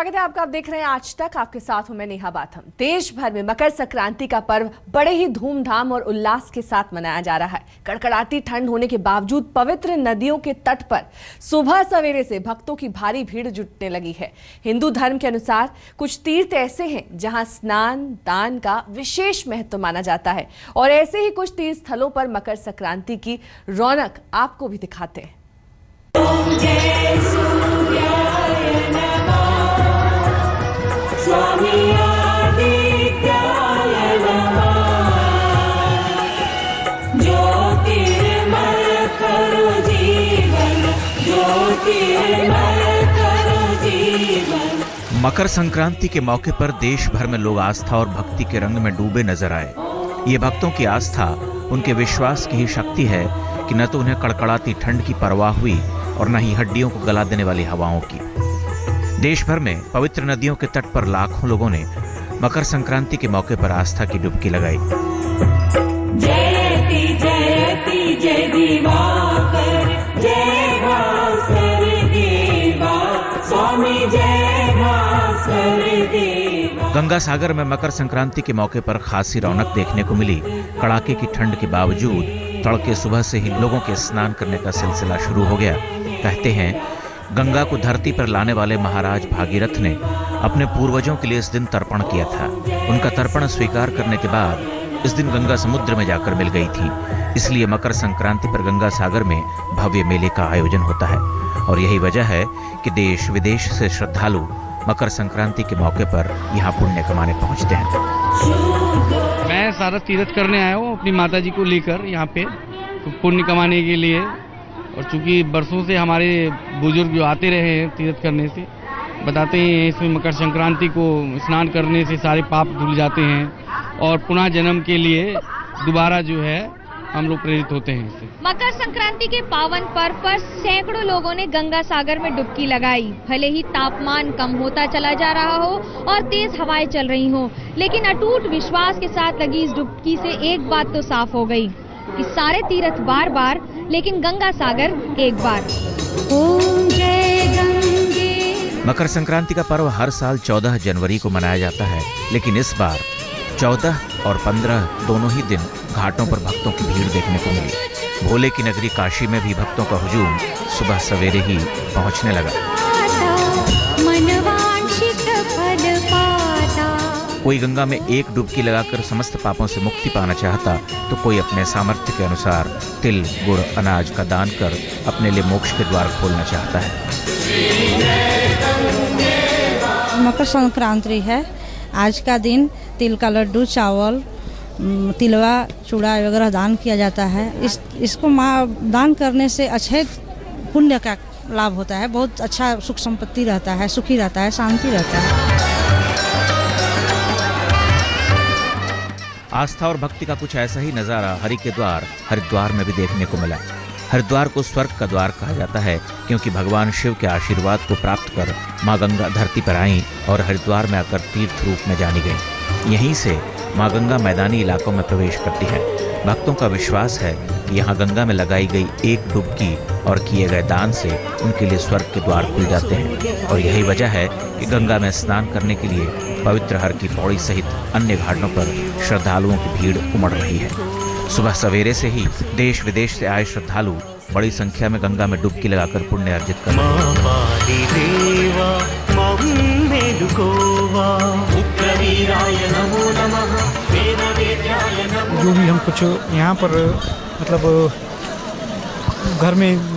स्वागत है आपका। आप देख रहे हैं आज तक, आपके साथ हूं मैं नेहा बाथम। देश भर में मकर संक्रांति का पर्व बड़े ही धूमधाम और उल्लास के साथ मनाया जा रहा है। कड़कड़ाती ठंड होने के बावजूद पवित्र नदियों के तट पर सुबह सवेरे से भक्तों की भारी भीड़ जुटने लगी है। हिंदू धर्म के अनुसार कुछ तीर्थ ऐसे हैं जहां स्नान दान का विशेष महत्व माना जाता है, और ऐसे ही कुछ तीर्थ स्थलों पर मकर संक्रांति की रौनक आपको भी दिखाते हैं। मकर संक्रांति के मौके पर देश भर में लोग आस्था और भक्ति के रंग में डूबे नजर आए। ये भक्तों की आस्था उनके विश्वास की ही शक्ति है कि न तो उन्हें कड़कड़ाती ठंड की परवाह हुई और न ही हड्डियों को गला देने वाली हवाओं की। देश भर में पवित्र नदियों के तट पर लाखों लोगों ने मकर संक्रांति के मौके पर आस्था की डुबकी लगाई। जयति जयति जय दिवाकर, जय भास्कर देवा, स्वामी जय भास्कर देवा। गंगा सागर में मकर संक्रांति के मौके पर खासी रौनक देखने को मिली। कड़ाके की ठंड के बावजूद तड़के सुबह से ही लोगों के स्नान करने का सिलसिला शुरू हो गया। कहते हैं गंगा को धरती पर लाने वाले महाराज भागीरथ ने अपने पूर्वजों के लिए इस दिन तर्पण किया था। उनका तर्पण स्वीकार करने के बाद इस दिन गंगा समुद्र में जाकर मिल गई थी। इसलिए मकर संक्रांति पर गंगा सागर में भव्य मेले का आयोजन होता है, और यही वजह है कि देश विदेश से श्रद्धालु मकर संक्रांति के मौके पर यहाँ पुण्य कमाने पहुँचते हैं। मैं सारा तीर्थ करने आया हूँ अपनी माता जी को लेकर यहाँ पे पुण्य कमाने के लिए। और चूंकि बरसों से हमारे बुजुर्ग जो आते रहे हैं तीर्थ करने से, बताते हैं इसमें मकर संक्रांति को स्नान करने से सारे पाप धुल जाते हैं और पुनः जन्म के लिए दोबारा जो है हम लोग प्रेरित होते हैं इससे। मकर संक्रांति के पावन पर्व पर सैकड़ों लोगों ने गंगा सागर में डुबकी लगाई। भले ही तापमान कम होता चला जा रहा हो और तेज हवाएं चल रही हो, लेकिन अटूट विश्वास के साथ लगी इस डुबकी से एक बात तो साफ हो गई कि सारे तीर्थ बार बार, लेकिन गंगा सागर एक बार। ओम जय गंगे। मकर संक्रांति का पर्व हर साल 14 जनवरी को मनाया जाता है, लेकिन इस बार 14 और 15 दोनों ही दिन घाटों पर भक्तों की भीड़ देखने को मिली। भोले की नगरी काशी में भी भक्तों का हुजूम सुबह सवेरे ही पहुंचने लगा। कोई गंगा में एक डुबकी लगाकर समस्त पापों से मुक्ति पाना चाहता, तो कोई अपने सामर्थ्य के अनुसार तिल गुड़ अनाज का दान कर अपने लिए मोक्ष के द्वार खोलना चाहता है। मकर संक्रांति है। आज का दिन तिल का लड्डू, चावल, तिलवा, चूड़ा वगैरह दान किया जाता है। इसको दान करने से अच्छे पुण्य का लाभ होता है। बहुत अच्छा सुख संपत्ति रहता है, सुखी रहता है, शांति रहता है। आस्था और भक्ति का कुछ ऐसा ही नजारा हरि के द्वार हरिद्वार में भी देखने को मिला। हरिद्वार को स्वर्ग का द्वार कहा जाता है, क्योंकि भगवान शिव के आशीर्वाद को प्राप्त कर माँ गंगा धरती पर आईं और हरिद्वार में आकर तीर्थ रूप में जानी गईं। यहीं से माँ गंगा मैदानी इलाकों में प्रवेश करती है। भक्तों का विश्वास है कि यहाँ गंगा में लगाई गई एक डुबकी और किए गए दान से उनके लिए स्वर्ग के द्वार खुल जाते हैं, और यही वजह है कि गंगा में स्नान करने के लिए पवित्र हर की पौड़ी सहित अन्य घाटों पर श्रद्धालुओं की भीड़ उमड़ रही है। सुबह सवेरे से ही देश विदेश से आए श्रद्धालु बड़ी संख्या में गंगा में डुबकी लगाकर पुण्य अर्जित कर रहे हैं। जो भी हम कुछ यहाँ पर मतलब घर में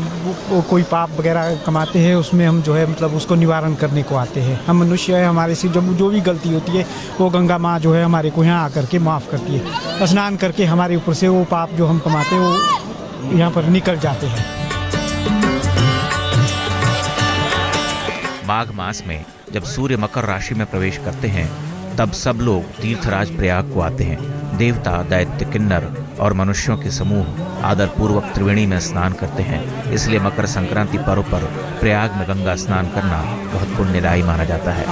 कोई पाप वगैरह कमाते हैं, उसमें हम जो है मतलब उसको निवारण करने को आते हैं। हम मनुष्य है, हमारे से जब जो भी गलती होती है वो गंगा माँ जो है हमारे को यहाँ आकर के माफ़ करती है। स्नान करके हमारे ऊपर से वो पाप जो हम कमाते हैं वो यहाँ पर निकल जाते हैं। माघ मास में जब सूर्य मकर राशि में प्रवेश करते हैं, तब सब लोग तीर्थराज प्रयाग को आते हैं। देवता, दैत्य, किन्नर और मनुष्यों के समूह आदर पूर्वक त्रिवेणी में स्नान करते हैं। इसलिए मकर संक्रांति पर्व पर प्रयाग में गंगा स्नान करना बहुत पुण्यदायी माना जाता है।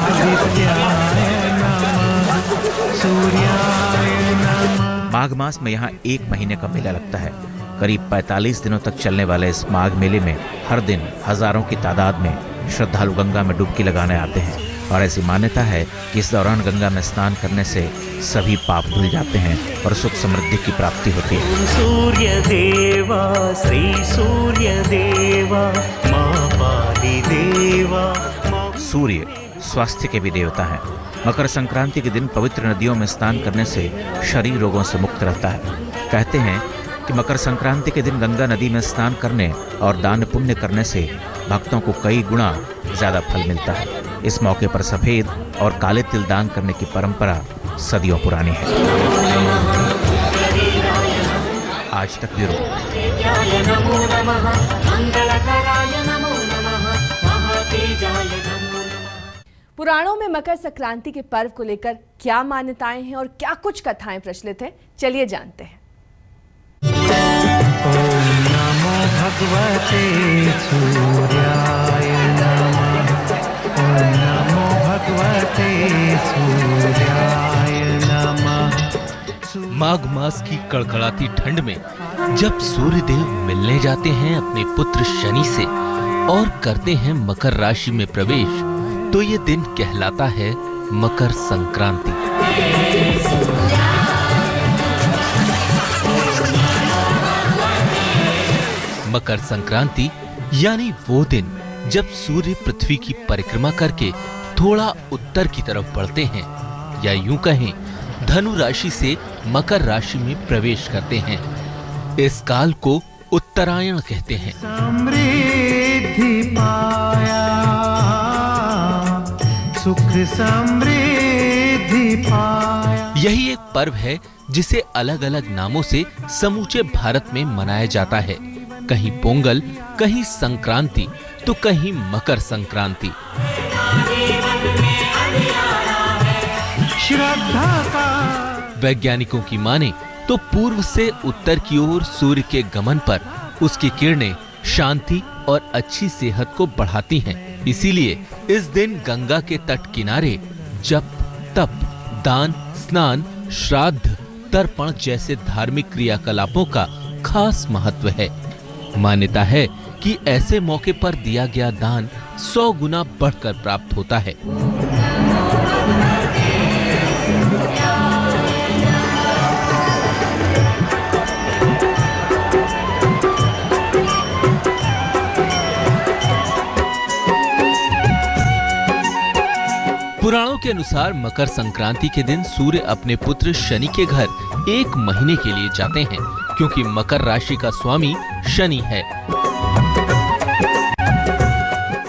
माघ मास में यहाँ 1 महीने का मेला लगता है। करीब 45 दिनों तक चलने वाले इस माघ मेले में हर दिन हजारों की तादाद में श्रद्धालु गंगा में डुबकी लगाने आते हैं और ऐसी मान्यता है कि इस दौरान गंगा में स्नान करने से सभी पाप धुल जाते हैं और सुख समृद्धि की प्राप्ति होती है। सूर्य देवा श्री सूर्य देवा मां पाली देवा। सूर्य स्वास्थ्य के भी देवता हैं। मकर संक्रांति के दिन पवित्र नदियों में स्नान करने से शरीर रोगों से मुक्त रहता है। कहते हैं कि मकर संक्रांति के दिन गंगा नदी में स्नान करने और दान पुण्य करने से भक्तों को कई गुना ज्यादा फल मिलता है। इस मौके पर सफेद और काले तिल दान करने की परंपरा सदियों पुरानी है। आज तक ब्यूरो। पुराणों में मकर संक्रांति के पर्व को लेकर क्या मान्यताएं हैं और क्या कुछ कथाएं प्रचलित हैं, चलिए जानते हैं। ओम नमो भगवते सूर्याय नमः। ओम नमो भगवते सूर्याय नमः। माघ मास की कड़कड़ाती ठंड में जब सूर्यदेव मिलने जाते हैं अपने पुत्र शनि से और करते हैं मकर राशि में प्रवेश, तो ये दिन कहलाता है मकर संक्रांति। मकर संक्रांति यानी वो दिन जब सूर्य पृथ्वी की परिक्रमा करके थोड़ा उत्तर की तरफ बढ़ते हैं, या यूं कहें धनु राशि से मकर राशि में प्रवेश करते हैं। इस काल को उत्तरायण कहते हैं। समृद्धि पाया, सुख समृद्धि पाया। यही एक पर्व है जिसे अलग अलग नामों से समूचे भारत में मनाया जाता है। कहीं पोंगल, कहीं संक्रांति, तो कहीं मकर संक्रांति। श्रद्धा का वैज्ञानिकों की माने तो पूर्व से उत्तर की ओर सूर्य के गमन पर उसकी किरणें शांति और अच्छी सेहत को बढ़ाती हैं। इसीलिए इस दिन गंगा के तट किनारे जप, तप, दान, स्नान, श्राद्ध, तर्पण जैसे धार्मिक क्रियाकलापों का खास महत्व है। मान्यता है कि ऐसे मौके पर दिया गया दान 100 गुना बढ़कर प्राप्त होता है। पुराणों के अनुसार मकर संक्रांति के दिन सूर्य अपने पुत्र शनि के घर 1 महीने के लिए जाते हैं, क्योंकि मकर राशि का स्वामी शनि है।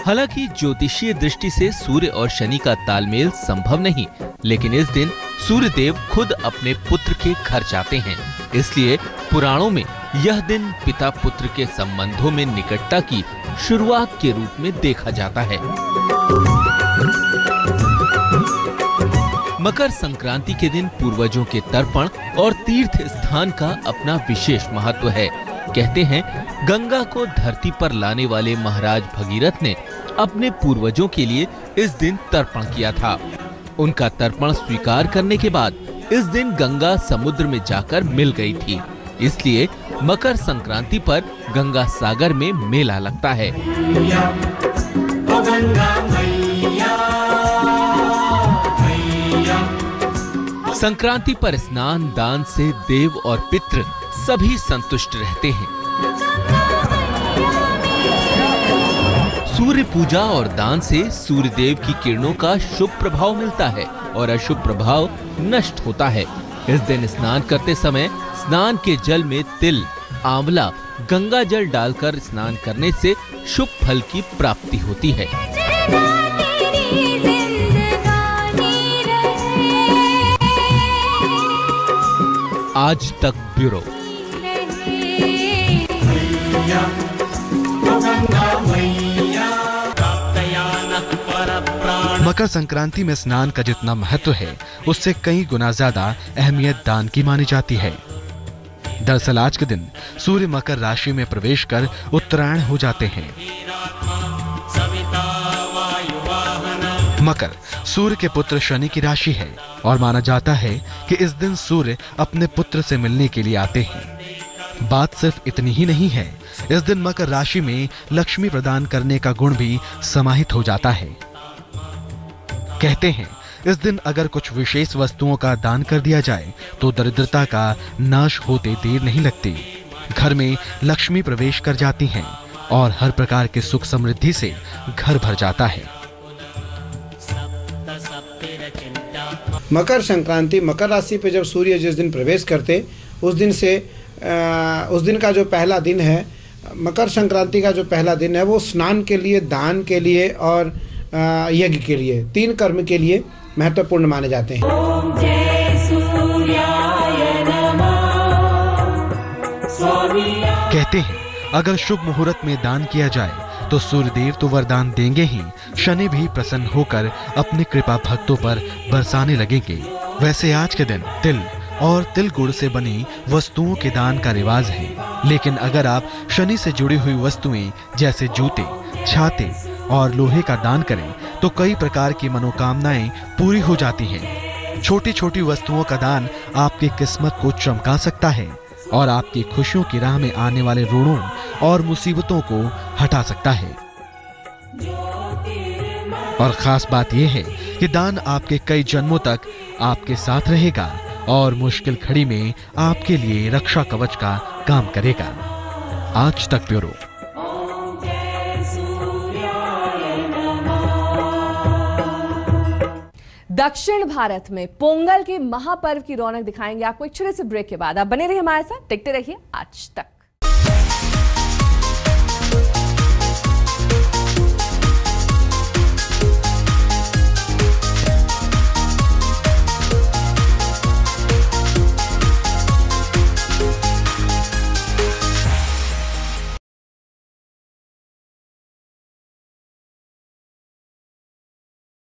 हालांकि ज्योतिषीय दृष्टि से सूर्य और शनि का तालमेल संभव नहीं, लेकिन इस दिन सूर्य देव खुद अपने पुत्र के घर जाते हैं। इसलिए पुराणों में यह दिन पिता पुत्र के संबंधों में निकटता की शुरुआत के रूप में देखा जाता है। मकर संक्रांति के दिन पूर्वजों के तर्पण और तीर्थ स्थान का अपना विशेष महत्व है। कहते हैं गंगा को धरती पर लाने वाले महाराज भगीरथ ने अपने पूर्वजों के लिए इस दिन तर्पण किया था। उनका तर्पण स्वीकार करने के बाद इस दिन गंगा समुद्र में जाकर मिल गई थी। इसलिए मकर संक्रांति पर गंगा सागर में मेला लगता है। संक्रांति पर स्नान दान से देव और पितृ सभी संतुष्ट रहते हैं। सूर्य पूजा और दान से सूर्य देव की किरणों का शुभ प्रभाव मिलता है और अशुभ प्रभाव नष्ट होता है। इस दिन स्नान करते समय स्नान के जल में तिल, आंवला, गंगा जल डालकर स्नान करने से शुभ फल की प्राप्ति होती है। आज तक ब्यूरो। मकर संक्रांति में स्नान का जितना महत्व है, उससे कई गुना ज्यादा अहमियत दान की मानी जाती है। दरअसल आज के दिन सूर्य मकर राशि में प्रवेश कर उत्तरायण हो जाते हैं। मकर सूर्य के पुत्र शनि की राशि है और माना जाता है कि इस दिन सूर्य अपने पुत्र से मिलने के लिए आते हैं। बात सिर्फ इतनी ही नहीं है, इस दिन मकर राशि में लक्ष्मी प्रदान करने का गुण भी समाहित हो जाता है। कहते हैं इस दिन अगर कुछ विशेष वस्तुओं का दान कर दिया जाए तो दरिद्रता का नाश होते देर नहीं लगती। घर में लक्ष्मी प्रवेश कर जाती हैं और हर प्रकार के सुख समृद्धि से घर भर जाता है। मकर संक्रांति, मकर राशि पे जब सूर्य जिस दिन प्रवेश करते उस दिन का जो पहला दिन है, मकर संक्रांति का जो पहला दिन है वो स्नान के लिए, दान के लिए और यज्ञ के लिए, 3 कर्म के लिए महत्वपूर्ण माने जाते हैं। ओम जय सूर्याय नमः। कहते हैं अगर शुभ मुहूर्त में दान किया जाए तो सूर्यदेव तो वरदान देंगे ही, शनि भी प्रसन्न होकर अपनी कृपा भक्तों पर बरसाने लगेंगे। वैसे आज के दिन तिल और तिल गुड़ से बनी वस्तुओं के दान का रिवाज है, लेकिन अगर आप शनि से जुड़ी हुई वस्तुएं जैसे जूते, छाते और लोहे का दान करें तो कई प्रकार की मनोकामनाएं पूरी हो जाती हैं। छोटी छोटी वस्तुओं का दान आपकी किस्मत को चमका सकता है और आपकी खुशियों की राह में आने वाले ऋणों और मुसीबतों को हटा सकता है। और खास बात यह है कि दान आपके कई जन्मों तक आपके साथ रहेगा और मुश्किल घड़ी में आपके लिए रक्षा कवच का काम करेगा। आज तक ब्यूरो। दक्षिण भारत में पोंगल के महापर्व की रौनक दिखाएंगे आपको एक छोटे से ब्रेक के बाद। आप बने रहिए हमारे साथ, देखते रहिए आज तक।